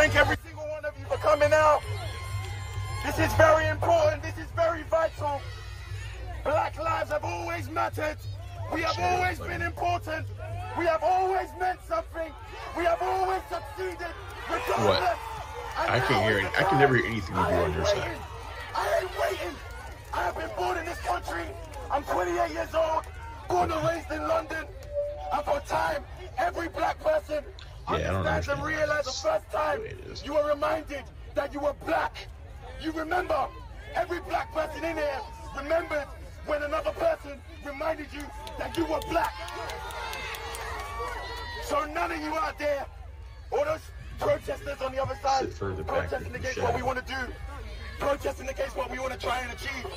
thank every single one of you for coming out. This is very important. This is very vital. Black lives have always mattered. We have always been important. We have always meant something. We have always succeeded. Regardless. What? I can't hear it. I can never hear anything you do on your side. I ain't waiting. I have been born in this country. I'm 28 years old, born and raised in London. And for time, every black person understands and realizes the first time you were reminded that you were black. You remember, every black person in here remembered when another person reminded you that you were black. So none of you out there, all those protesters on the other side, protesting against what we want to do, protesting against what we want to try and achieve.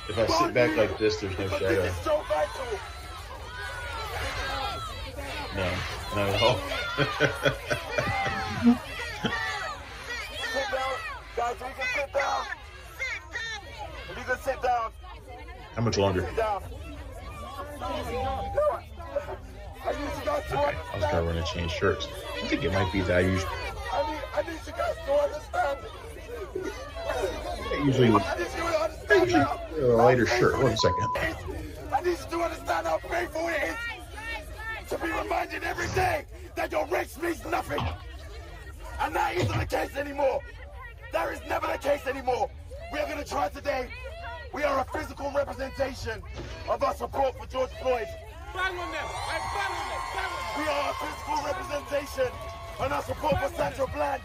If I sit back like this, there's no shadow. This is so vital. No, not at all. Sit down. Guys, we can sit down. If you can sit down. How much longer? Sit down. Okay, I was going to change shirts. I think it might be that I usually... I need you guys to understand. I usually a lighter shirt. 1 second. I need you to understand how painful it is to be reminded every day that your race means nothing. And that isn't the case anymore. That is never the case anymore. We are going to try today. We are a physical representation of our support for George Floyd. We are a physical representation on our support for Sandra Bland.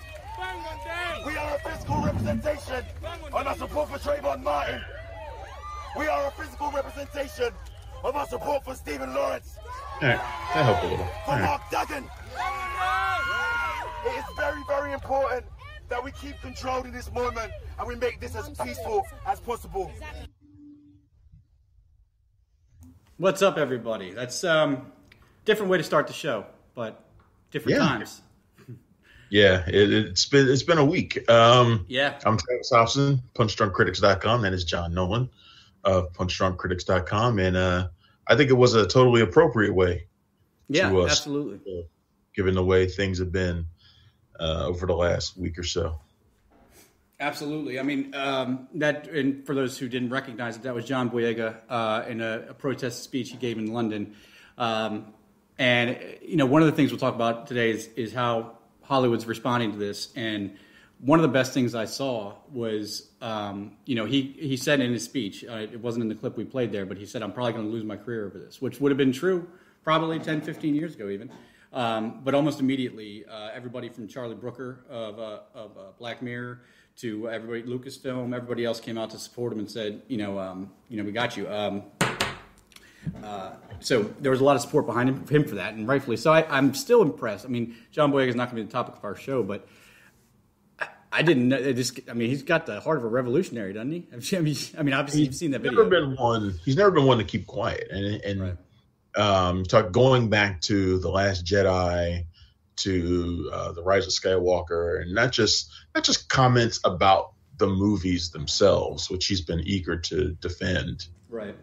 We are a physical representation on our support for Trayvon Martin. We are a physical representation of our support for Stephen Lawrence. All right, that helped a little. For Mark Duggan. It is very, very important that we keep control in this moment and we make this as peaceful as possible. What's up, everybody? That's different way to start the show, but different times. Yeah, it's been a week. I'm Travis Hobson, PunchDrunkCritics.com. That is John Nolan of PunchDrunkCritics.com, and I think it was a totally appropriate way. Yeah, absolutely. Given the way things have been over the last week or so. Absolutely. I mean, and for those who didn't recognize it, that was John Boyega in a protest speech he gave in London. And, one of the things we'll talk about today is how Hollywood's responding to this. And one of the best things I saw was, he said in his speech, it wasn't in the clip we played there, but he said, I'm probably going to lose my career over this, which would have been true probably 10, 15 years ago even. But almost immediately, everybody from Charlie Brooker of Black Mirror to everybody, Lucasfilm, everybody else came out to support him and said, we got you. So there was a lot of support behind him for that, and rightfully so. I'm still impressed. I mean, John Boyega is not going to be the topic of our show, but I didn't know this. I mean, he's got the heart of a revolutionary, doesn't he? I mean, obviously you've seen that video. He's never been one to keep quiet, and right. Going back to The Last Jedi, to The Rise of Skywalker, and not just comments about the movies themselves, which he's been eager to defend. Right.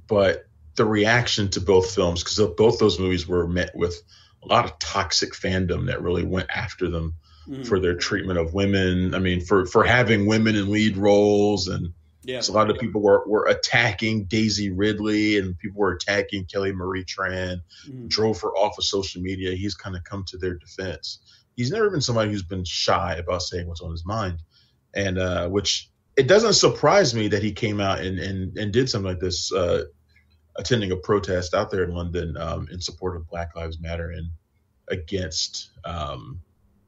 But the reaction to both films, because both those movies were met with a lot of toxic fandom that really went after them for their treatment of women. I mean, for having women in lead roles, and so a lot of people were attacking Daisy Ridley, and people were attacking Kelly Marie Tran, drove her off of social media. He's kind of come to their defense. He's never been somebody who's been shy about saying what's on his mind, and which it doesn't surprise me that he came out and did something like this, attending a protest out there in London in support of Black Lives Matter and against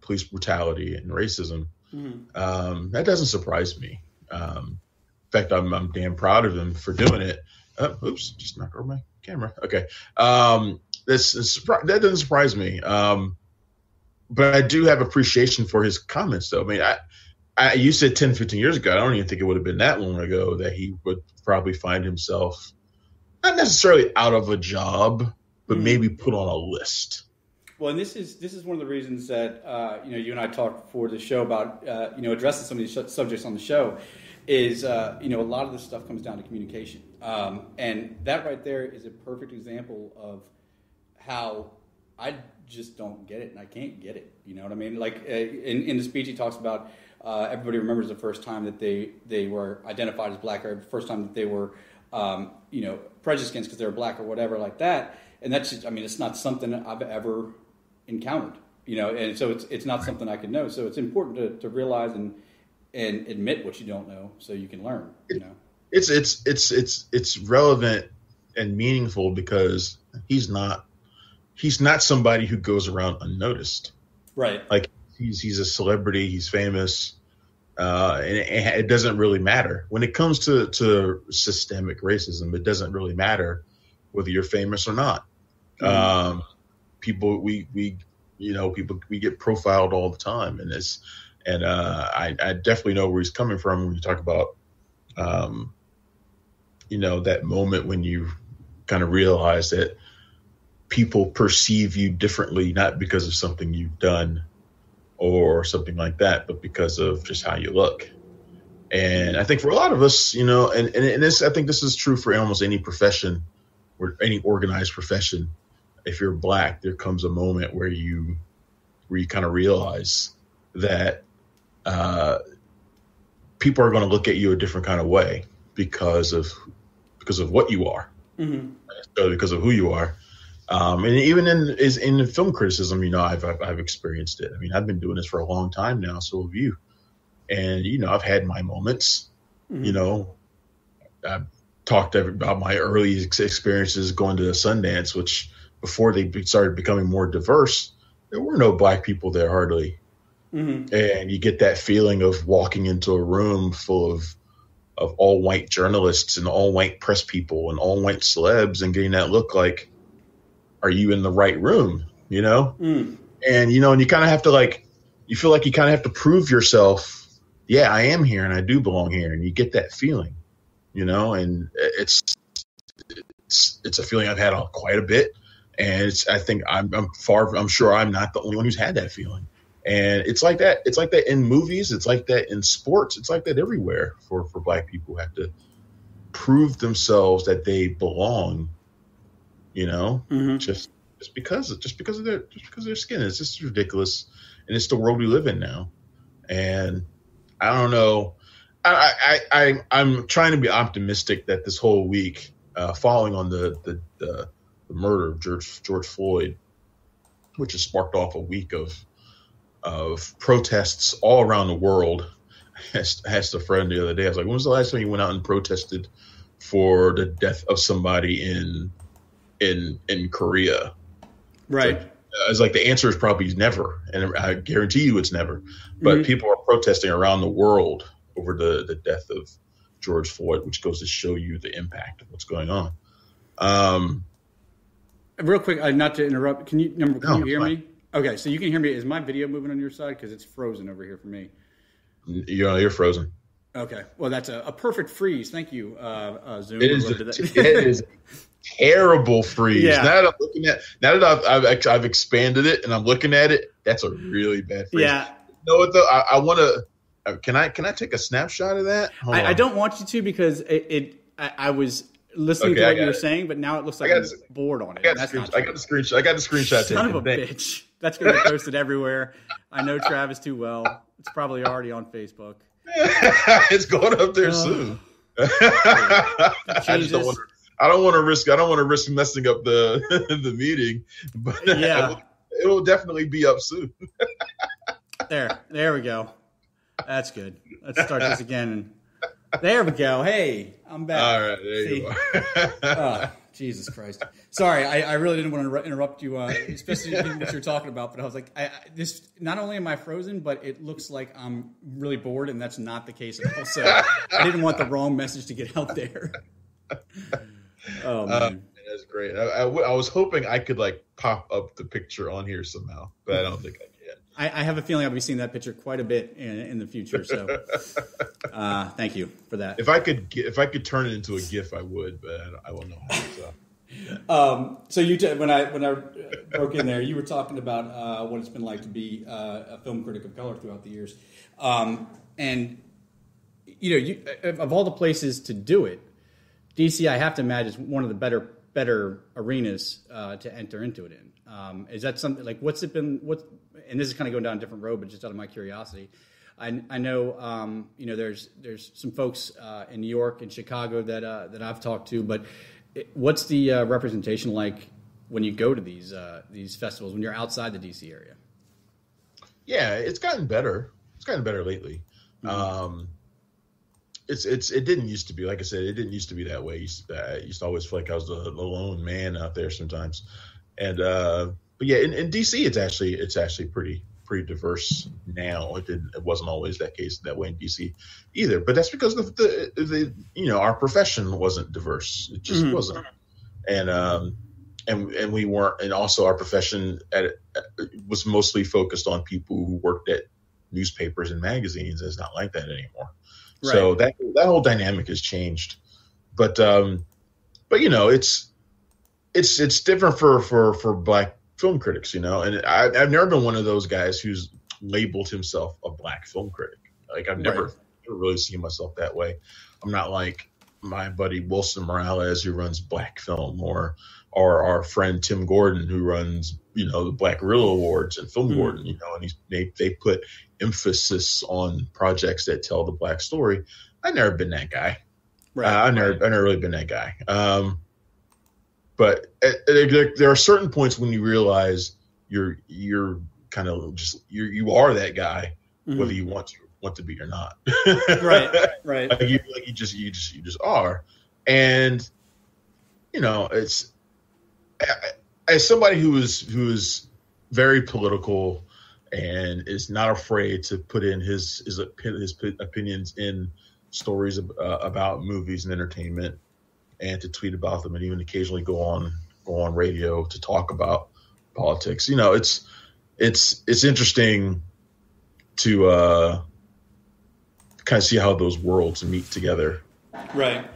police brutality and racism. That doesn't surprise me. In fact, I'm damn proud of him for doing it. Oops, just knocked over my camera. Okay. That doesn't surprise me. But I do have appreciation for his comments, though. I mean, you said 10, 15 years ago. I don't even think it would have been that long ago that he would probably find himself not necessarily out of a job, but maybe put on a list. Well, and this is one of the reasons that you and I talked for the show about addressing some of these subjects on the show. Is a lot of this stuff comes down to communication, and that right there is a perfect example of how I just don't get it, and I can't get it. You know what I mean? Like in the speech, he talks about everybody remembers the first time that they were identified as black, or the first time that they were prejudiced against because they were black or whatever like that. And that's just, I mean, it's not something I've ever encountered. And so it's not something I can know. So it's important to realize and admit what you don't know so you can learn. It's relevant and meaningful because he's not somebody who goes around unnoticed. Right. Like he's a celebrity, he's famous, and it doesn't really matter when it comes to systemic racism. It doesn't really matter whether you're famous or not. Mm-hmm. People we get profiled all the time, and I definitely know where he's coming from when you talk about that moment when you kind of realize that people perceive you differently, not because of something you've done or something like that, but because of just how you look. And I think for a lot of us, and this, I think this is true for almost any profession or any organized profession. If you're black, there comes a moment where you kind of realize that people are going to look at you a different kind of way because of what you are, mm-hmm. Because of who you are. And even in film criticism, I've experienced it. I mean, I've been doing this for a long time now, so have you. And I've had my moments. Mm-hmm. I've talked about my early experiences going to Sundance, which before they started becoming more diverse, there were no black people there hardly. Mm-hmm. And you get that feeling of walking into a room full of all white journalists and all white press people and all white celebs and getting that look like, are you in the right room? And, and you kind of have to you feel like you kind of have to prove yourself. Yeah, I am here and I do belong here. And you get that feeling, and it's a feeling I've had quite a bit. And I think I'm sure I'm not the only one who's had that feeling. And it's like that. It's like that in movies. It's like that in sports. It's like that everywhere for black people who have to prove themselves that they belong, mm-hmm. just because of their skin. It's just ridiculous. And it's the world we live in now. And I don't know. I'm trying to be optimistic that this whole week, following on the murder of George Floyd, which has sparked off a week of protests all around the world. I asked a friend the other day, I was like, when was the last time you went out and protested for the death of somebody in Korea? Right. It's like the answer is probably never, and I guarantee you it's never. But mm-hmm. people are protesting around the world over the death of George Floyd, which goes to show you the impact of what's going on. Real quick, not to interrupt, can you hear me? Okay, so you can hear me. Is my video moving on your side? Because it's frozen over here for me. You're frozen. Okay, well, that's a perfect freeze. Thank you, Zoom. It is a terrible freeze. Yeah. Now that I've expanded it and I'm looking at it, that's a really bad freeze. Yeah. You know what though? I want to. Can I take a snapshot of that? I don't want you to because I was listening to what you were saying, but now it looks like I'm bored on it. I got the screenshot. Son of a bitch. That's going to be posted everywhere. I know Travis too well. It's probably already on Facebook. It's going up there soon. I don't want to risk messing up the meeting, but yeah, it will definitely be up soon. There we go. That's good. Let's start this again. There we go. Hey, I'm back. All right, there you are. Jesus Christ. Sorry, I really didn't want to interrupt you, especially what you're talking about. But I was like, this. Not only am I frozen, but it looks like I'm really bored, and that's not the case at all. So I didn't want the wrong message to get out there. Oh man, that's great. I was hoping I could pop up the picture on here somehow, but I don't think I can. I have a feeling I'll be seeing that picture quite a bit in the future. So, thank you for that. If I could turn it into a GIF, I would, but I won't know how. So, yeah. So when I broke in there, you were talking about what it's been like to be a film critic of color throughout the years, and of all the places to do it, DC, I have to imagine, is one of the better better arenas to enter into it in. Is that something like what's it been? And this is kind of going down a different road, but just out of my curiosity, I know there's some folks in New York and Chicago that I've talked to, but what's the representation like when you go to these festivals when you're outside the DC area? Yeah, it's gotten better. It's gotten better lately. Mm-hmm. It didn't used to be, like I said, it didn't used to be that way. I used to always feel like I was the lone man out there sometimes. And but yeah, in DC it's actually pretty diverse now. It wasn't always that way in DC either. But that's because the our profession wasn't diverse. It just wasn't. And we weren't, and also our profession was mostly focused on people who worked at newspapers and magazines. It's not like that anymore. Right. So that whole dynamic has changed. But it's different for Black film critics, and I've never been one of those guys who's labeled himself a Black film critic. Like I've never really seen myself that way. I'm not like my buddy Wilson Morales who runs Black Film, or our friend Tim Gordon who runs the Black Reel Awards and Film Gordon, and they put emphasis on projects that tell the Black story. I've never been that guy. I've never really been that guy. But there are certain points when you realize you're kind of you are that guy, whether you want to be or not. Right. Like you just are, and it's as somebody who is very political and is not afraid to put in his opinions in stories about movies and entertainment, and to tweet about them, and even occasionally go on radio to talk about politics. It's interesting to kind of see how those worlds meet together. Right.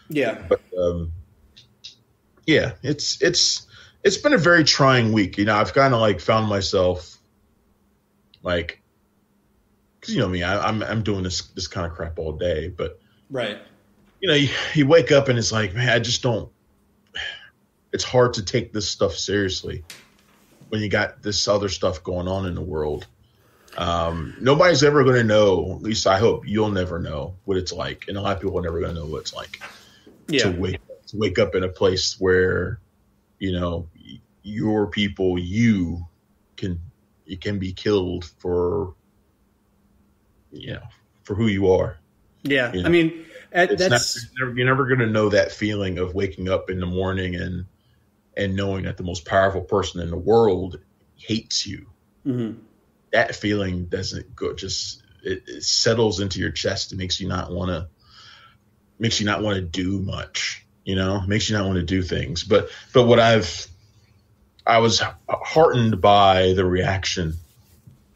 Yeah. But yeah, it's been a very trying week. I've kind of found myself because me, I'm doing this kind of crap all day, but right. You wake up and it's like, man, I just don't. It's hard to take this stuff seriously when you got this other stuff going on in the world. Nobody's ever going to know. At least I hope you'll never know what it's like, and a lot of people are never going to know what it's like to wake up in a place where your people can be killed for who you are. Yeah, I mean. You're never going to know that feeling of waking up in the morning and knowing that the most powerful person in the world hates you. Mm-hmm. That feeling doesn't go. It settles into your chest. It makes you not want to do much. Makes you not want to do things. But what I was heartened by the reaction,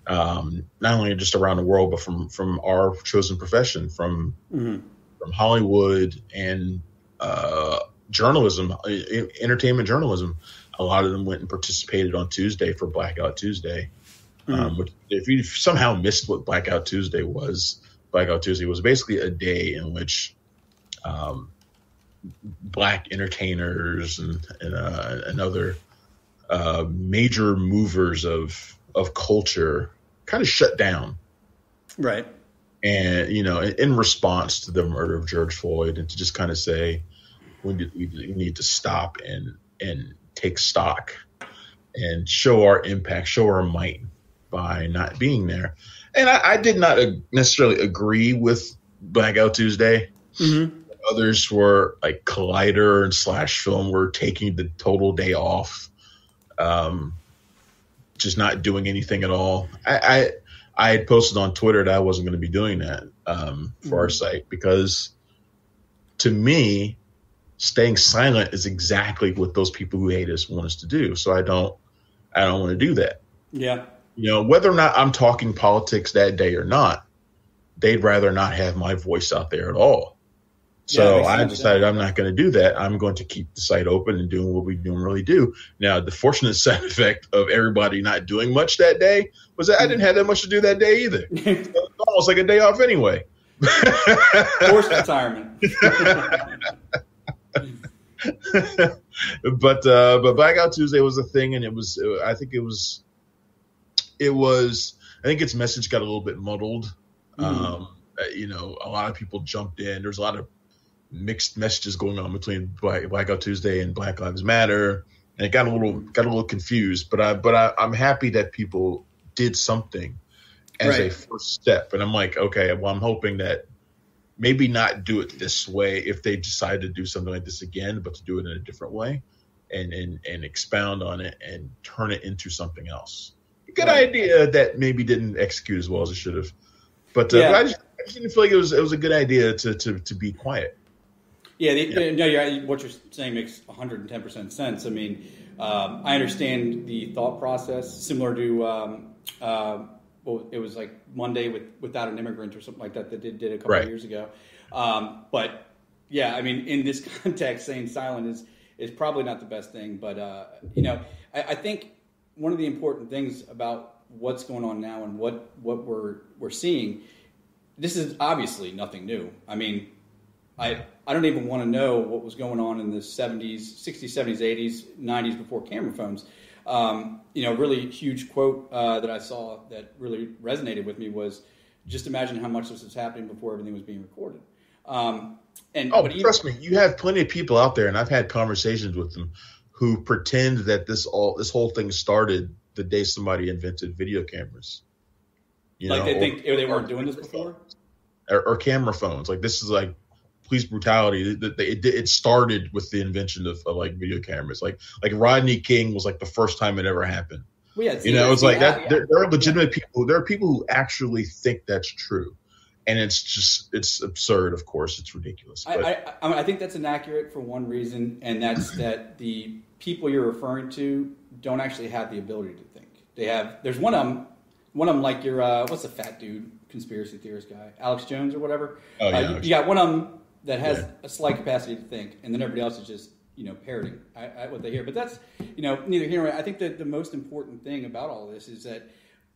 not only just around the world, but from our chosen profession, from Hollywood and journalism, entertainment journalism. A lot of them went and participated on Tuesday for Blackout Tuesday. Which, if you somehow missed what Blackout Tuesday was basically a day in which Black entertainers and other major movers of culture kind of shut down. Right. And, in response to the murder of George Floyd, and to just kind of say, we need to stop and take stock and show our impact, show our might by not being there. And I did not necessarily agree with Blackout Tuesday. Mm-hmm. Others were like Collider and Slash Film were taking the total day off, just not doing anything at all. I had posted on Twitter that I wasn't going to be doing that for our site, because to me, staying silent is exactly what those people who hate us want us to do. So I don't want to do that. Yeah. Whether or not I'm talking politics that day or not, they'd rather not have my voice out there at all. So I decided I'm not going to do that. I'm going to keep the site open and doing what we normally do. Now, the fortunate side effect of everybody not doing much that day was that I didn't have that much to do that day either. It's almost like a day off anyway. Forced retirement. but Blackout Tuesday was a thing, and I think its message got a little bit muddled. A lot of people jumped in. There's a lot of mixed messages going on between Blackout Tuesday and Black Lives Matter, and it got a little confused. But I'm happy that people did something as a first step, and I'm like, okay, well, I'm hoping that maybe not do it this way if they decide to do something like this again, but to do it in a different way and expound on it and turn it into something else. A good idea that maybe didn't execute as well as it should have. But I just didn't feel like it was a good idea to be quiet. Yeah, what you're saying makes 110% sense. I mean, I understand the thought process, similar to it was like Monday without an immigrant or something like that did a couple of years ago. But yeah, I mean, in this context, saying silent is probably not the best thing. But I think one of the important things about what's going on now and what we're seeing, this is obviously nothing new. I mean, I don't even want to know what was going on in the 70s, 60s, 70s, 80s, 90s before camera phones. Really huge quote that I saw that really resonated with me was, just imagine how much this was happening before everything was being recorded. Trust me, you have plenty of people out there, and I've had conversations with them who pretend that this whole thing started the day somebody invented video cameras. They think they weren't doing this before? Or camera phones. Like, this is like police brutality. It started with the invention of like video cameras. Like Rodney King was like the first time it ever happened. Well, it's like that. There are legitimate people. There are people who actually think that's true, and it's absurd. Of course, it's ridiculous. I think that's inaccurate for one reason, and that's that the people you're referring to don't actually have the ability to think. There's one of them like your what's the fat dude conspiracy theorist guy, Alex Jones or whatever. Oh yeah. You got one of them that has a slight capacity to think, and then everybody else is just parroting what they hear. But that's neither here nor there. I think that the most important thing about all this is that,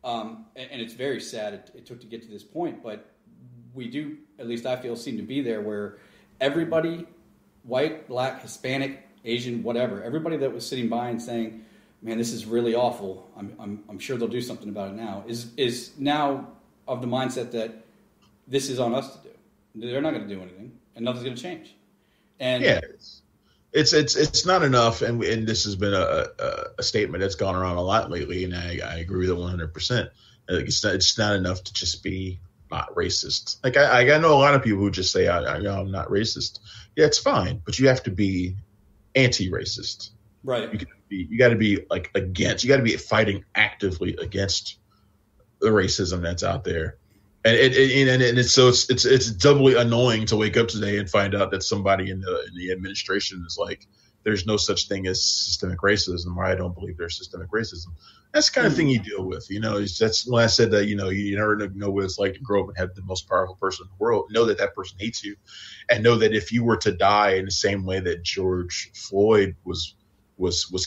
and it's very sad it took to get to this point, but we do, at least I feel, seem to be there where everybody, white, black, Hispanic, Asian, whatever, everybody that was sitting by and saying, "Man, this is really awful. I'm sure they'll do something about it now," is now of the mindset that this is on us to do. They're not going to do anything, and nothing's going to change. And it's not enough, and this has been a statement that's gone around a lot lately, and I agree with it 100%. It's not enough to just be not racist. Like I know a lot of people who just say I'm not racist. Yeah, it's fine, but you have to be anti-racist. Right. You got to be like against. You got to be fighting actively against the racism that's out there. And it's doubly annoying to wake up today and find out that somebody in the administration is like, there's no such thing as systemic racism, or I don't believe there's systemic racism. That's the kind of thing you deal with. That's when I said that, you never know what it's like to grow up and have the most powerful person in the world. Know that person hates you, and know that if you were to die in the same way that George Floyd was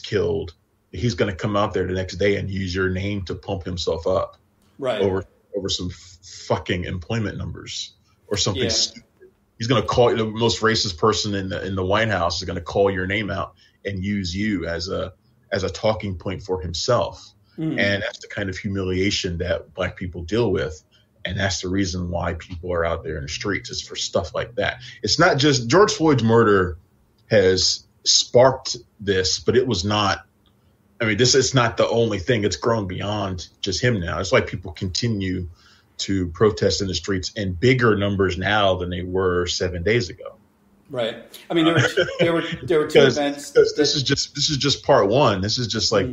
killed, he's going to come out there the next day and use your name to pump himself up. Right. Over some fucking employment numbers or something stupid. He's going to call the most racist person in the White House is going to call your name out and use you as a talking point for himself. And that's the kind of humiliation that black people deal with. And that's the reason why people are out there in the streets, is for stuff like that. It's not just George Floyd's murder has sparked this, but it was not. I mean, it's not the only thing. It's grown beyond just him now. It's why people continue to protest in the streets in bigger numbers now than they were 7 days ago. Right. I mean, there were two events. This is just part one. This is just like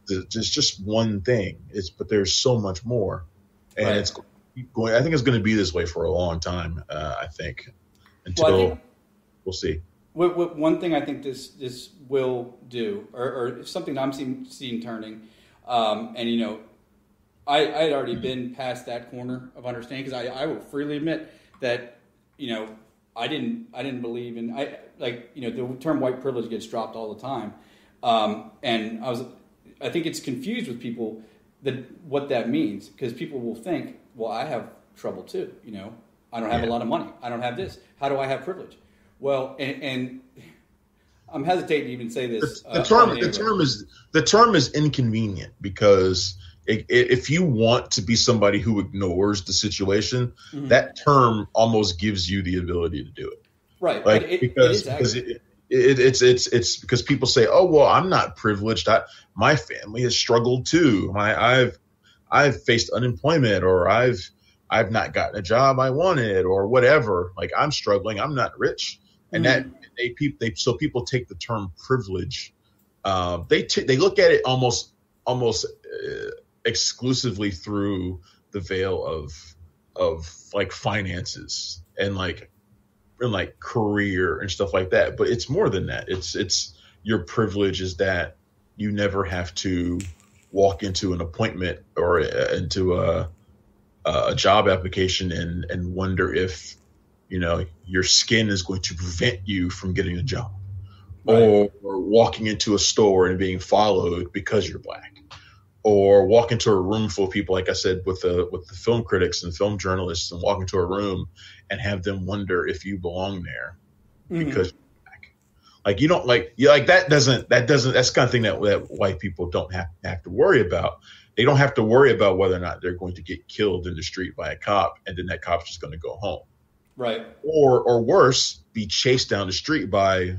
it's just one thing. But there's so much more, and it's going. I think it's going to be this way for a long time. I think until we'll see. One thing I think this will do, or something I'm seeing turning, and I had already been past that corner of understanding, because I will freely admit that I didn't believe in the term white privilege gets dropped all the time, and I think it's confused with people what that means, because people will think, well, I have trouble too, I don't have a lot of money, I don't have this, how do I have privilege? Well, and I'm hesitating to even say this. The term is inconvenient because if you want to be somebody who ignores the situation, that term almost gives you the ability to do it. Right. Like because it's because people say, "Oh, well, I'm not privileged. My family has struggled too. I've faced unemployment, or I've not gotten a job I wanted, or whatever. Like I'm struggling. I'm not rich." And that so people take the term privilege. They look at it almost exclusively through the veil of like finances and like career and stuff like that. But it's more than that. It's your privilege is that you never have to walk into an appointment or into a job application and wonder if, you know, your skin is going to prevent you from getting a job, right. or walking into a store and being followed because you're black, or walk into a room full of people, like I said, with the film critics and film journalists, and walk into a room and have them wonder if you belong there because you're black. Like you don't that's the kind of thing that white people don't have to worry about. They don't have to worry about whether or not they're going to get killed in the street by a cop, and then that cop's just going to go home. Right. Or worse, be chased down the street by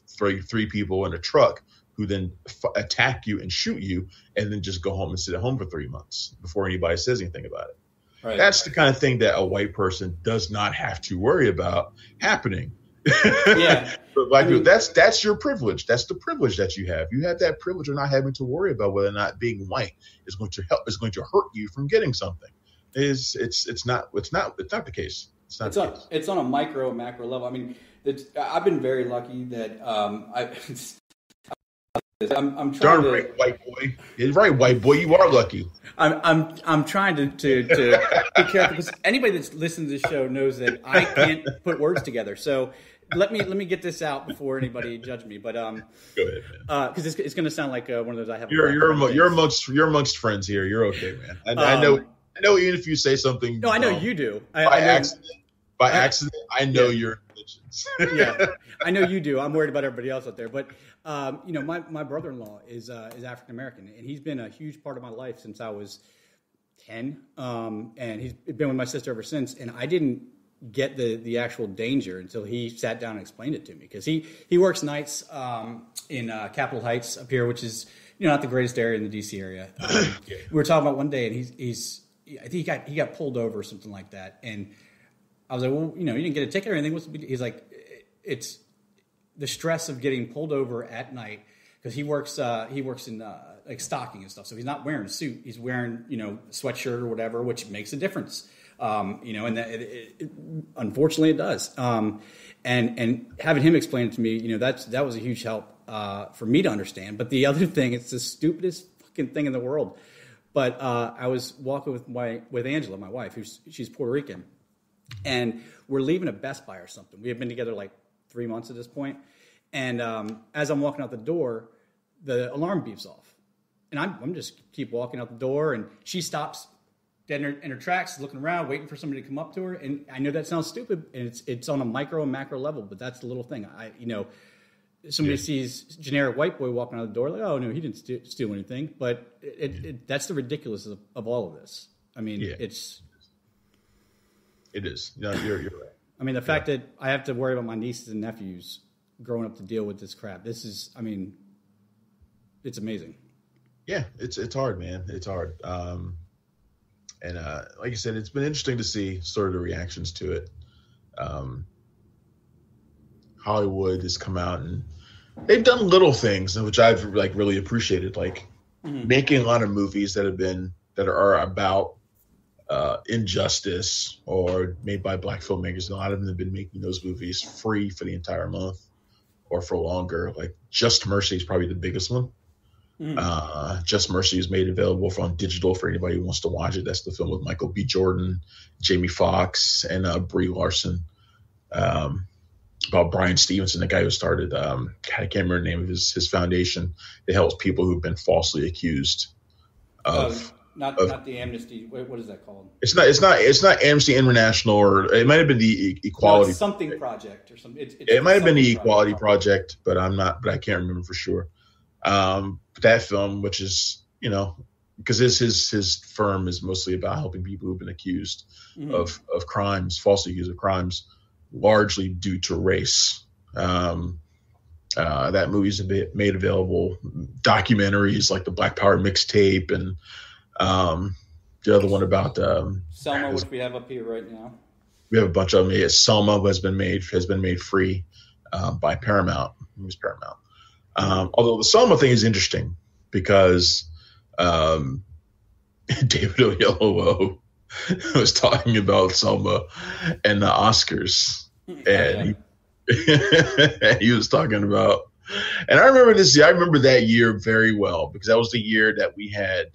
three people in a truck who then attack you and shoot you, and then just go home and sit at home for 3 months before anybody says anything about it. Right. That's the kind of thing that a white person does not have to worry about happening. Yeah. But that's your privilege. That's the privilege that you have. You have that privilege of not having to worry about whether or not being white is going to hurt you from getting something. It's not the case. It's on a micro, macro level. I mean, I've been very lucky that I'm trying darn to. Right, white boy. You're right, white boy. You are lucky. I'm trying to be careful because anybody that's listened to this show knows that I can't put words together. So let me get this out before anybody judge me. But go ahead, man. Because it's going to sound like one of those I have. You're amongst friends here. You're okay, man. I know. Even if you say something. No, I know you do. By accident, I know your intentions. Yeah, I know you do. I'm worried about everybody else out there. But, my brother-in-law is African American, and he's been a huge part of my life since I was 10. And he's been with my sister ever since. And I didn't get the actual danger until he sat down and explained it to me. Because he works nights in Capitol Heights up here, which is not the greatest area in the D.C. area. We were talking about one day, and I think he got pulled over or something like that, and I was like, well, you didn't get a ticket or anything. He's like, it's the stress of getting pulled over at night because he works in like stocking and stuff. So he's not wearing a suit. He's wearing, a sweatshirt or whatever, which makes a difference. And that unfortunately it does. And having him explain it to me, that was a huge help for me to understand. But the other thing, it's the stupidest fucking thing in the world. But I was walking with Angela, my wife, she's Puerto Rican. And we're leaving a Best Buy or something. We have been together like 3 months at this point. And as I'm walking out the door, the alarm beeps off. And I'm just keep walking out the door, and she stops dead in her tracks, looking around, waiting for somebody to come up to her. And I know that sounds stupid, and it's on a micro and macro level, but that's the little thing. Somebody sees generic white boy walking out the door, like, oh no, he didn't steal anything. But that's the ridiculousness of all of this. I mean, It is. No, you're right. I mean, the fact that I have to worry about my nieces and nephews growing up to deal with this crap. It's amazing. Yeah, it's hard, man. It's hard. And like I said, it's been interesting to see sort of the reactions to it. Hollywood has come out and they've done little things, which I've really appreciated, like making a lot of movies that are about injustice or made by black filmmakers. And a lot of them have been making those movies free for the entire month or for longer. Like Just Mercy is probably the biggest one. Just Mercy is made available on digital for anybody who wants to watch it. That's the film with Michael B. Jordan, Jamie Foxx, and Brie Larson. About Brian Stevenson, the guy who started, I can't remember the name of his foundation that helps people who've been falsely accused of Not the Amnesty. What is that called? It's not Amnesty International, or it might have been the Equality. No, something project or something. It might have been the Equality Project, but I can't remember for sure. That film, which is, because his firm is mostly about helping people who've been accused of crimes, falsely accused of crimes, largely due to race. That movie's made available documentaries like the Black Power mixtape and the other one about Selma, which we have up here right now. We have a bunch of them. Selma has been made free by Paramount. It was Paramount. Although the Selma thing is interesting because David Oyelowo was talking about Selma and the Oscars, and he was talking about, and I remember that year very well because that was the year that we had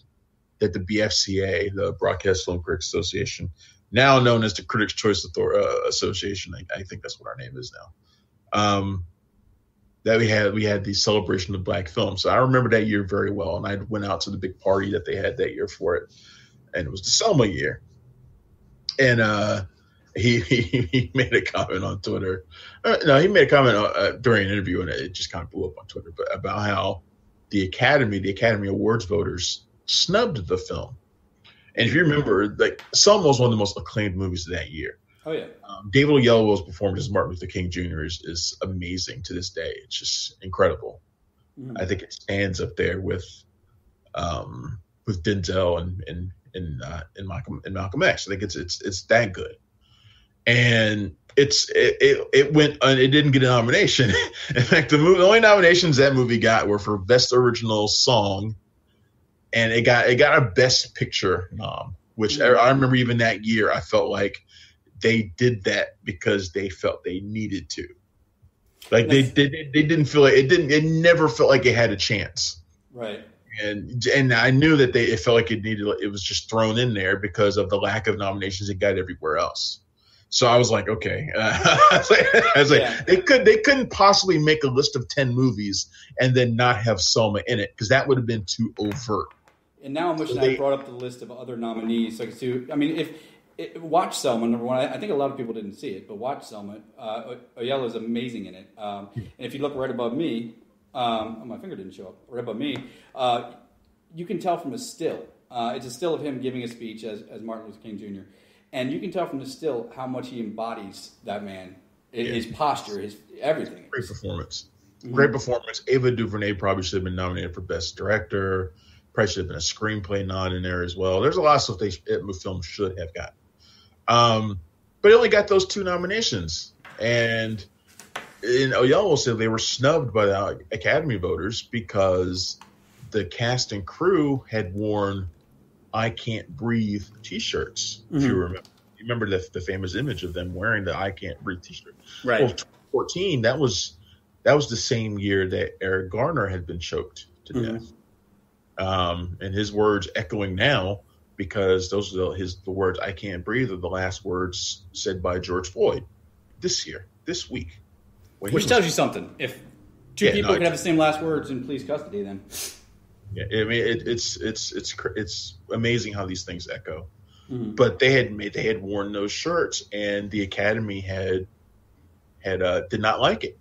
that the BFCA, the Broadcast Film Critics Association, now known as the Critics' Choice Association, I think that's what our name is now. That we had the celebration of black film. So I remember that year very well, and I went out to the big party that they had that year for it, and it was the Selma year. And he made a comment on Twitter. He made a comment during an interview, and it just kind of blew up on Twitter, but about how the Academy Awards voters snubbed the film. And if you remember, like, Selma was one of the most acclaimed movies of that year. Oh yeah. David Oyelowo's performance as Martin Luther King Jr. is amazing to this day. It's just incredible. Mm-hmm. I think it stands up there with Denzel and Malcolm X. I think it's that good. And it went. It didn't get a nomination. In fact, the only nominations that movie got were for Best Original Song, and it got a Best Picture nom. Which I remember even that year, I felt like they did that because they felt they needed to. Like they didn't feel like it never felt like it had a chance. Right. And I knew that it felt like it was just thrown in there because of the lack of nominations it got everywhere else. So I was like, okay. They couldn't possibly make a list of 10 movies and then not have Selma in it because that would have been too overt. And now I'm wishing I brought up the list of other nominees. Watch Selma, number one. I think a lot of people didn't see it, but watch Selma. Oyelowo is amazing in it. And if you look right above me, my finger didn't show up. Right above me, you can tell from the still. It's a still of him giving a speech as Martin Luther King Jr. And you can tell from the still how much he embodies that man. His posture, his everything. Great performance. Mm-hmm. Great performance. Ava DuVernay probably should have been nominated for Best Director. Probably should have been a screenplay nod in there as well. There's a lot of stuff the film should have gotten. But it only got those 2 nominations. And Oyelowo said they were snubbed by the Academy voters because the cast and crew had worn I Can't Breathe t-shirts. Mm-hmm. If you remember the famous image of them wearing the I Can't Breathe t-shirt. Right. Well, 2014, that was the same year that Eric Garner had been choked to death. And his words echoing now because those are the words I Can't Breathe are the last words said by George Floyd this week. Which tells you something. If two people can have the same last words in police custody, then. Yeah, I mean it's amazing how these things echo. Mm-hmm. But they had worn those shirts, and the Academy had did not like it.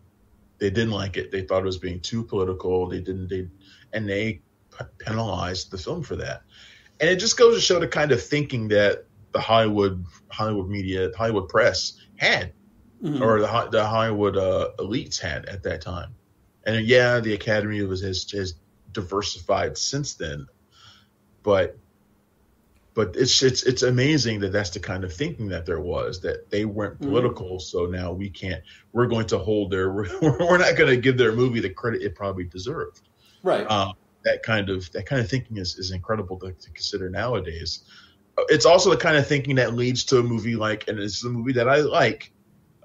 They didn't like it. They thought it was being too political. They penalized the film for that. And it just goes to show the kind of thinking that the Hollywood media, Hollywood press had, or the Hollywood elites had at that time. And the Academy has diversified since then, but it's amazing that that's the kind of thinking that there was, that they weren't political. So now we're going to hold we're not going to give their movie the credit it probably deserved. Right. That kind of thinking is incredible to consider nowadays. It's also the kind of thinking that leads to a movie like, and it's a movie that I like,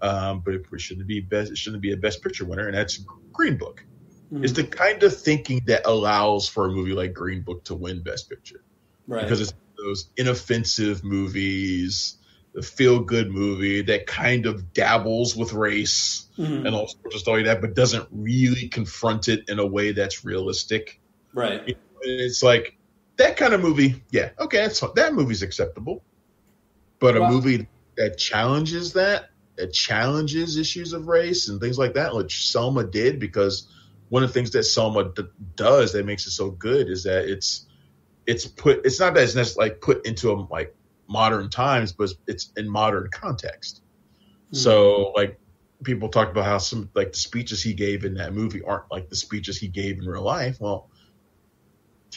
but it shouldn't be a Best Picture winner, and that's Green Book. Mm-hmm. It's the kind of thinking that allows for a movie like Green Book to win Best Picture. Right. Because it's those inoffensive movies, the feel-good movie that kind of dabbles with race and all sorts of stuff like that, but doesn't really confront it in a way that's realistic. Right. It's like that kind of movie, yeah, okay, that movie's acceptable. But a movie that challenges issues of race and things like that, which Selma did, because one of the things that Selma does that makes it so good is that it's not that it's necessarily like put into like modern times, but it's in modern context. So like people talk about how some like the speeches he gave in that movie aren't like the speeches he gave in real life. Well,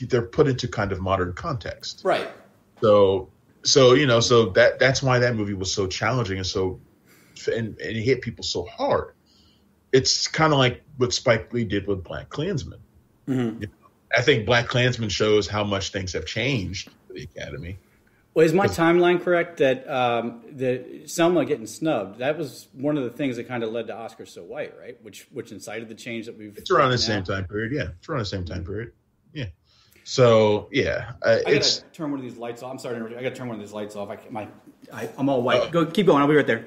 they're put into kind of modern context. Right. So that's why that movie was so challenging and it hit people so hard. It's kind of like what Spike Lee did with Black Klansman. Mm-hmm. I think Black Klansman shows how much things have changed for the Academy. Well, is my timeline correct that the Selma getting snubbed, that was one of the things that kind of led to Oscars So White, right? Which incited the change that we've. It's around the same time period, yeah. It's around the same time period, yeah. So yeah, I gotta turn one of these lights off. I'm sorry, I gotta turn one of these lights off. I'm all white. Go, keep going. I'll be right there.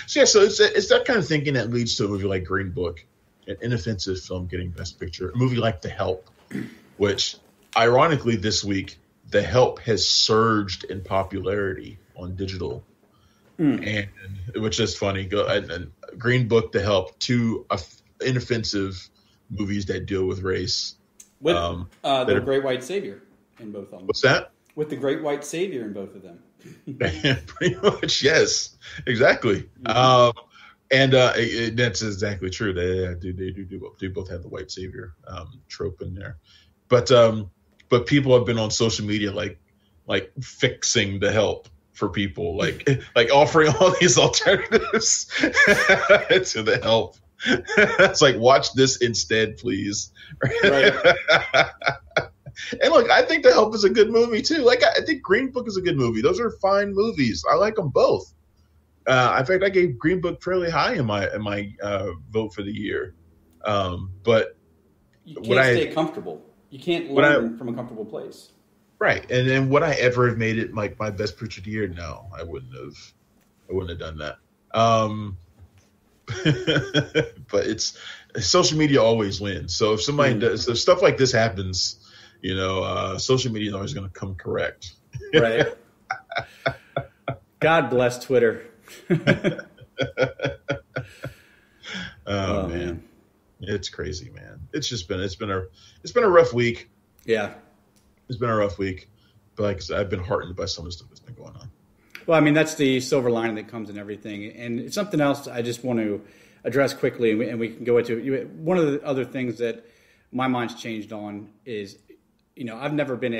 So it's that kind of thinking that leads to a movie like Green Book, an inoffensive film getting Best Picture. A movie like The Help, which ironically this week The Help has surged in popularity on digital, and which is funny. And Green Book, The Help, two inoffensive movies that deal with race. With the Great White Savior in both of them. What's that? With the Great White Savior in both of them. Pretty much, yes, exactly. Mm-hmm. And that's exactly true. They both have the white savior trope in there, but people have been on social media like fixing The Help for people, like offering all these alternatives to The Help. It's like, watch this instead, please. Right. And look, I think The Help is a good movie too. Like, I think Green Book is a good movie. Those are fine movies. I like them both. In fact, I gave Green Book fairly high in my vote for the year. But you can't stay comfortable. You can't learn from a comfortable place. Right. And then would I ever have made it like my Best Picture of the year? No, I wouldn't have done that. But it's social media always wins. So if somebody does, if stuff like this happens, social media is always going to come correct. Right. God bless Twitter. Oh man, it's crazy, man. It's been a rough week. Yeah, it's been a rough week, but like I said, I've been heartened by some of the stuff that's been going on. Well, I mean, that's the silver lining that comes in everything. And it's something else I just want to address quickly, and we can go into it. One of the other things that my mind's changed on is, I've never been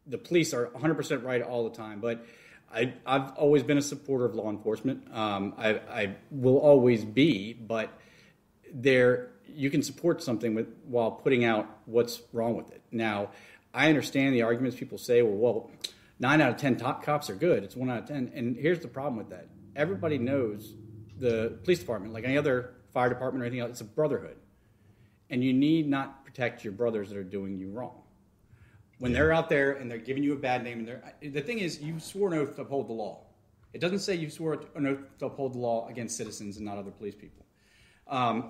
the police are 100% right all the time, but I've always been a supporter of law enforcement. I will always be, but you can support something while putting out what's wrong with it. Now, I understand the arguments people say, well, 9 out of 10 top cops are good. It's 1 out of 10. And here's the problem with that. Everybody knows the police department, like any other fire department or anything else, it's a brotherhood. And you need not protect your brothers that are doing you wrong. When they're out there and they're giving you a bad name, the thing is, you swore an oath to uphold the law. It doesn't say you swore an oath to uphold the law against citizens and not other police people.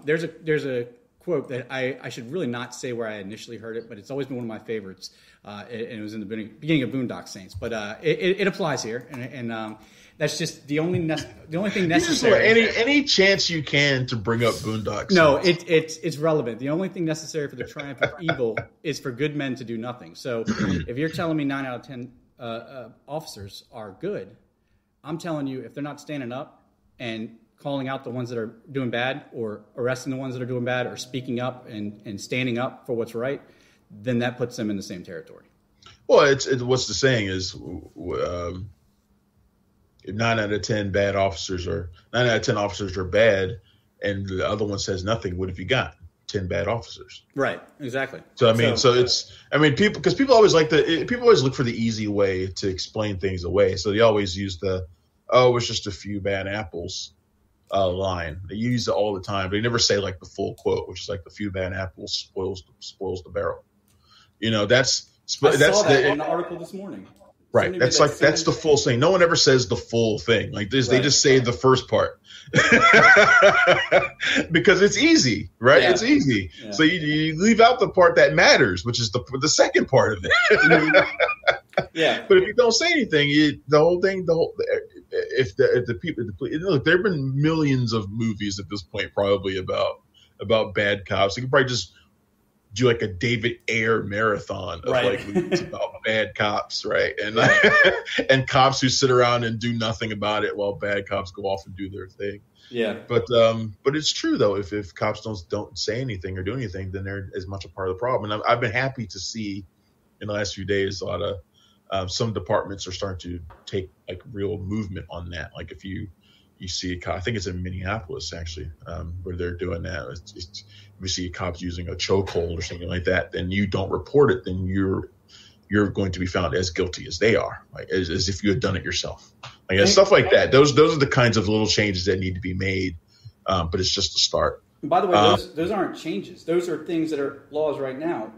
There's a quote that I should really not say where I initially heard it, but it's always been one of my favorites, and it was in the beginning of Boondock Saints. But it applies here, and that's just the only thing necessary. Any chance you can to bring up Boondock Saints. No, it's relevant. The only thing necessary for the triumph of evil is for good men to do nothing. So if you're telling me 9 out of 10 officers are good, I'm telling you, if they're not standing up and calling out the ones that are doing bad, or arresting the ones that are doing bad, or speaking up and standing up for what's right, then that puts them in the same territory. Well, it's what's the saying is, if 9 out of 10 9 out of 10 officers are bad, and the other one says nothing, what have you got? 10 bad officers. Right. Exactly. So people always look for the easy way to explain things away. So they always use it's just a few bad apples line. They use it all the time. They never say like the full quote, which is like the few bad apples spoils the barrel. I saw that in the article this morning. Right. That's the full thing. No one ever says the full thing. Like this, They just say the first part because it's easy, right? Yeah. It's easy. Yeah. So you leave out the part that matters, which is the second part of it. Yeah. But if you don't say anything, if the people, look, there have been millions of movies at this point probably about bad cops. You could probably just do like a David Ayer marathon of like movies about bad cops, right? And and cops who sit around and do nothing about it while bad cops go off and do their thing. Yeah. But it's true though. If cops don't say anything or do anything, then they're as much a part of the problem. And I've been happy to see in the last few days a lot of some departments are starting to take like real movement on that. Like if you see a cop, I think it's in Minneapolis actually, where they're doing that. If you see cops using a chokehold or something like that, then you don't report it, then you're going to be found as guilty as they are, like as if you had done it yourself. Like stuff like that. Those are the kinds of little changes that need to be made, but it's just a start. And by the way, those aren't changes. Those are things that are laws right now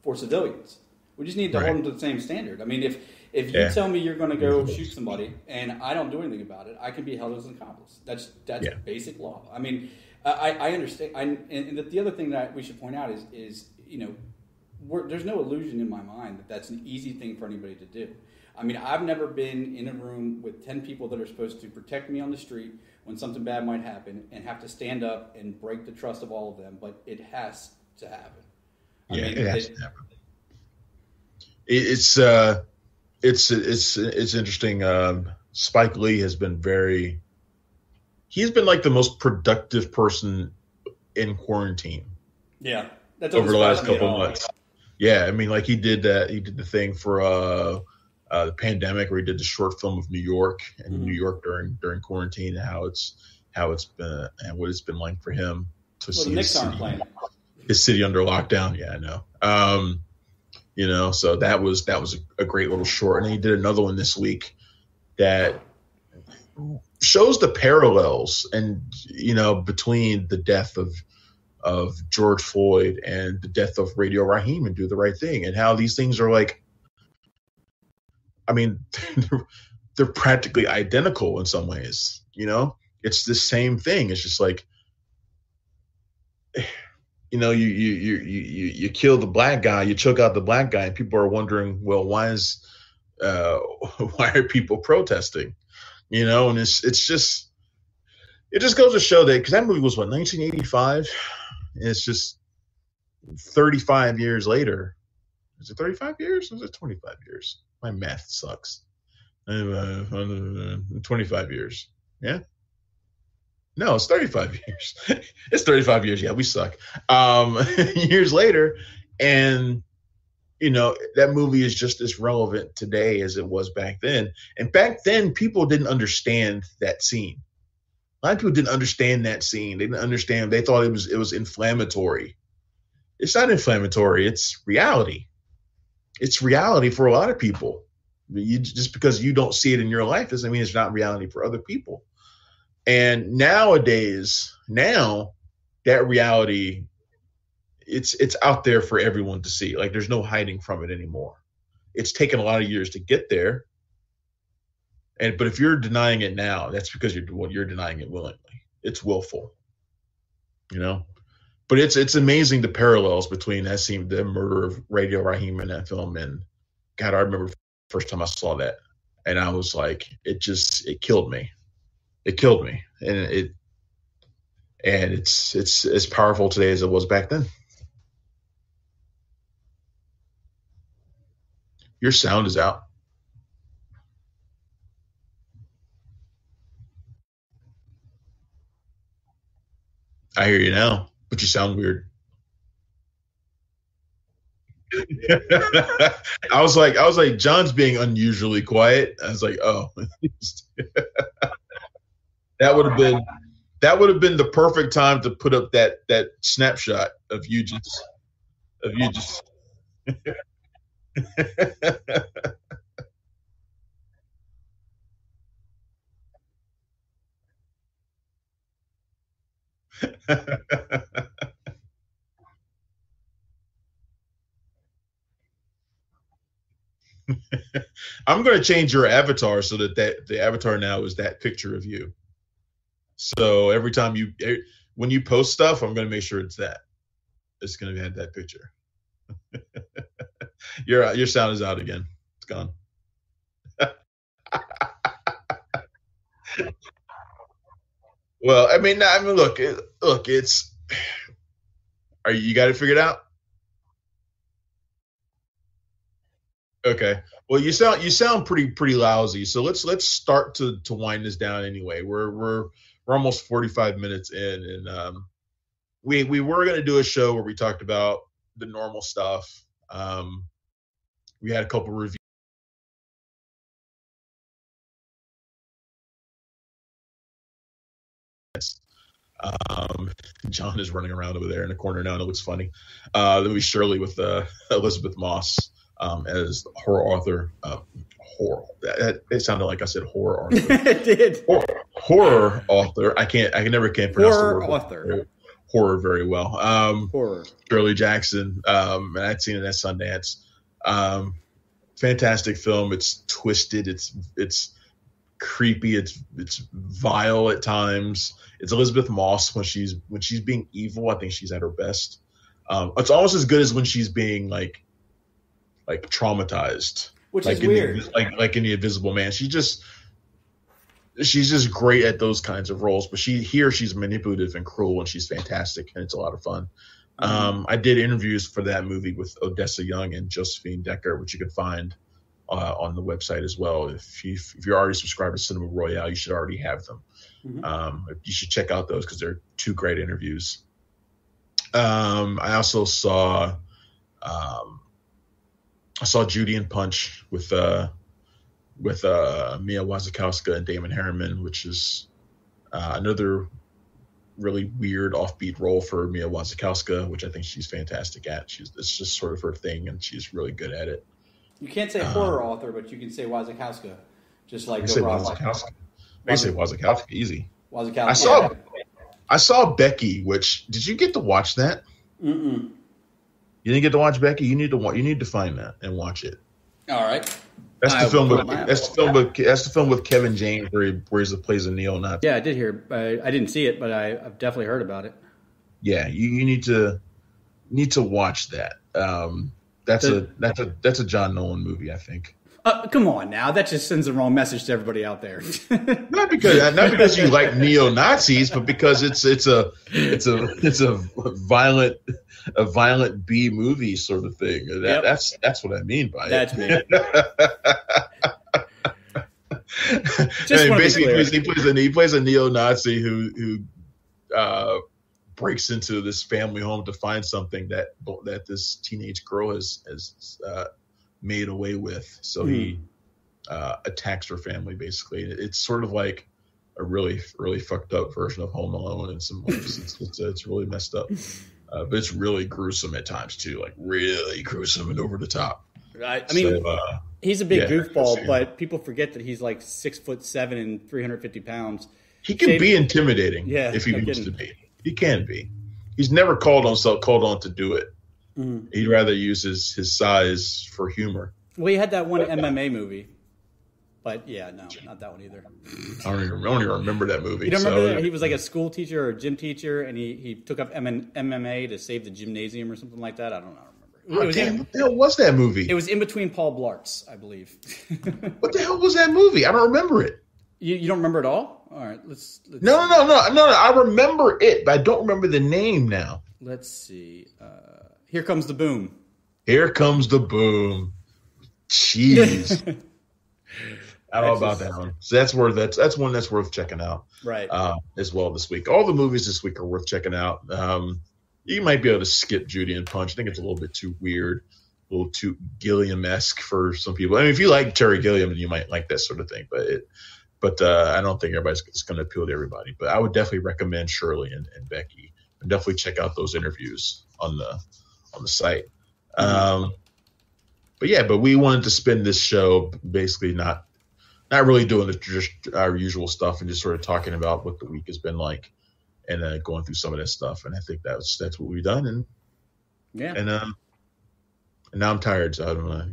for civilians. We just need to hold them to the same standard. I mean, if you tell me you're going to go shoot somebody and I don't do anything about it, I can be held as an accomplice. That's basic law. I mean, I understand. And the other thing that we should point out is there's no illusion in my mind that that's an easy thing for anybody to do. I mean, I've never been in a room with 10 people that are supposed to protect me on the street when something bad might happen and have to stand up and break the trust of all of them, but it has to happen. It has to happen. It's interesting. Spike Lee has been he's been like the most productive person in quarantine. Yeah. That's over the last couple of months. Yeah. I mean, like he did the thing for the pandemic where he did the short film of New York and New York during quarantine and how it's been and what it's been like for him to see his city under lockdown. Yeah, I know. So that was a great little short. And then he did another one this week that shows the parallels and, between the death of George Floyd and the death of Radio Raheem and Do the Right Thing and how these things are like, I mean, they're practically identical in some ways, it's the same thing. It's just like, you kill the black guy, you choke out the black guy, and people are wondering, well, why are people protesting? And it just goes to show that because that movie was 1985, and it's just 35 years later. Is it 35 years? Or is it 25 years? My math sucks. 25 years. Yeah. No, it's 35 years. It's 35 years. Yeah, we suck. Years later. And, that movie is just as relevant today as it was back then. And back then, people didn't understand that scene. A lot of people didn't understand that scene. They didn't understand. They thought it was inflammatory. It's not inflammatory. It's reality. It's reality for a lot of people. Just because you don't see it in your life doesn't mean it's not reality for other people. And nowadays, that reality, it's out there for everyone to see. Like there's no hiding from it anymore. It's taken a lot of years to get there. But if you're denying it now, that's because you're denying it willingly. It's willful, But it's amazing the parallels between that scene, the murder of Radio Raheem in that film, and God, I remember the first time I saw that, and I was like, it killed me. It killed me, and it's as powerful today as it was back then. Your sound is out. I hear you now, but you sound weird. I was like, John's being unusually quiet. I was like, oh, that would have been the perfect time to put up that snapshot of you just. I'm going to change your avatar so that the avatar now is that picture of you. So every time when you post stuff, I'm going to make sure it's that. It's going to have that picture. Your sound is out again. It's gone. Well, I mean, look, it's. You got it figured out? Okay. Well, you sound pretty lousy. So let's start to wind this down anyway. We're almost 45 minutes in, and we were going to do a show where we talked about the normal stuff. We had a couple reviews. John is running around over there in the corner now, and it looks funny. Then we Shirley with Elizabeth Moss as horror author. Horror. It sounded like I said horror author. It did. Horror author. I can never pronounce horror the word author. Horror very well. Horror. Shirley Jackson. And I'd seen it at Sundance. Fantastic film. It's twisted. It's creepy. It's vile at times. It's Elizabeth Moss when she's being evil. I think she's at her best. It's almost as good as when she's being like traumatized, which is weird. Like in The Invisible Man. She's just great at those kinds of roles. But she's manipulative and cruel, and she's fantastic, and it's a lot of fun. I did interviews for that movie with Odessa Young and Josephine Decker, which you can find on the website as well. If you're already subscribed to Cinema Royale, you should already have them. You should check out those because they're two great interviews. I also saw Judy and Punch with Mia Wasikowska and Damon Herriman, which is another really weird offbeat role for Mia Wasikowska, which I think she's fantastic at. It's just sort of her thing, and she's really good at it. You can't say horror author, but you can say Wasikowska. Just like Wasikowska. I say Wasikowska, easy. Wasikowska. I saw Becky. Which did you get to watch that? Mm-mm. You didn't get to watch Becky. You need to find that and watch it. All right. That's the film with Kevin James where he plays a neo-Nazi. Yeah, I did hear. I didn't see it, but I've definitely heard about it. Yeah, you need to watch that. That's a John Nolan movie, I think. Come on now, that just sends the wrong message to everybody out there. not because you like neo-Nazis, but because it's a violent B movie sort of thing. That's what I mean by that's it. That's me. Basically, he plays a neo-Nazi who breaks into this family home to find something that this teenage girl has made away with. So he attacks her family. Basically, it's sort of like a really really fucked up version of Home Alone in some ways. It's really messed up, but it's really gruesome at times too. Like really gruesome and over the top. I mean, he's a big goofball, but people forget that he's like 6'7" and 350 pounds. He can be intimidating if he needs to be. He can be. He's never called on to do it. Mm-hmm. He'd rather use his size for humor. Well, he had that one MMA movie, but no, not that one either. I don't even remember that movie. You don't remember that? He was like a school teacher or a gym teacher, and he took up MMA to save the gymnasium or something like that. I don't remember. What the hell was that movie? It was in between Paul Blarts, I believe. What the hell was that movie? I don't remember it. You don't remember it all? All right, let's No. I remember it, but I don't remember the name now. Let's see. Here Comes the Boom. Here Comes the Boom. Jeez. I don't know about that one. So that's one that's worth checking out. Right. As well this week. All the movies this week are worth checking out. You might be able to skip Judy and Punch. I think it's a little bit too weird, a little too Gilliam-esque for some people. I mean, if you like Terry Gilliam, then you might like that sort of thing. But I don't think it's going to appeal to everybody. But I would definitely recommend Shirley and Becky, and definitely check out those interviews on the site. But we wanted to spend this show basically not really doing just our usual stuff and just sort of talking about what the week has been like and going through some of that stuff. And I think that's what we've done. And now I'm tired, so I don't know.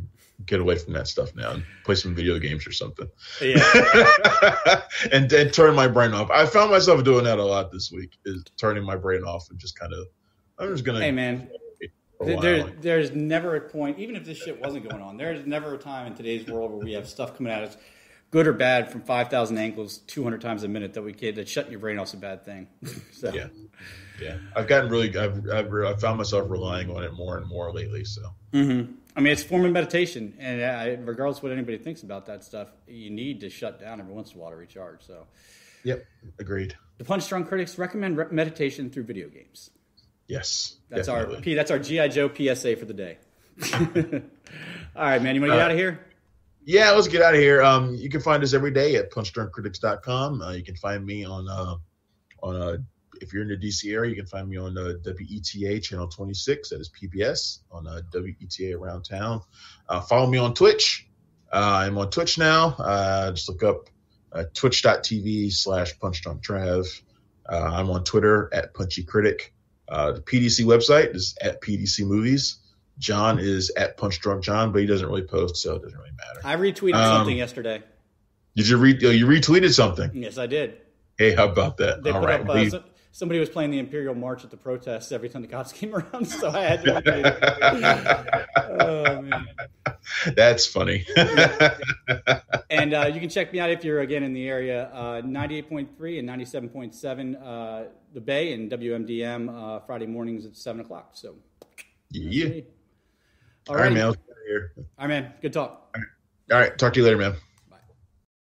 get away from that stuff now and play some video games or something. Yeah. and turn my brain off. I found myself doing that a lot this week, is turning my brain off and just kind of, I'm just going to. Hey, man. There's never a point, even if this shit wasn't going on, there's never a time in today's world where we have stuff coming at us, good or bad, from 5,000 angles 200 times a minute that shutting your brain off is a bad thing. So. Yeah. I've gotten really, I've found myself relying on it more and more lately. So, I mean, it's a form of meditation, and regardless of what anybody thinks about that stuff, you need to shut down every once in a while to recharge. So, yep, agreed. The Punch Drunk Critics recommend meditation through video games. Yes, that's our G.I. Joe PSA for the day. All right, man, you want to get out of here? Yeah, let's get out of here. You can find us every day at punchdrunkcritics.com. You can find me on if you're in the DC area, you can find me on WETA Channel 26. That is PBS on WETA Around Town. Follow me on Twitch. I'm on Twitch now. Just look up twitch.tv/punchdrunktrav. I'm on Twitter at punchycritic. The PDC website is at PDC Movies. John is at punchdrunkjohn, but he doesn't really post, so it doesn't really matter. I retweeted something yesterday. Did you you retweeted something? Yes, I did. Hey, how about that? They put up somebody was playing the Imperial March at the protests every time the cops came around, so I had to retweet it. Oh, man. That's funny. And you can check me out if you're, again, in the area, 98.3 and 97.7 The Bay and WMDM Friday mornings at 7 o'clock. So, yeah. All right, man. All right, man. Good talk. All right. Talk to you later, man.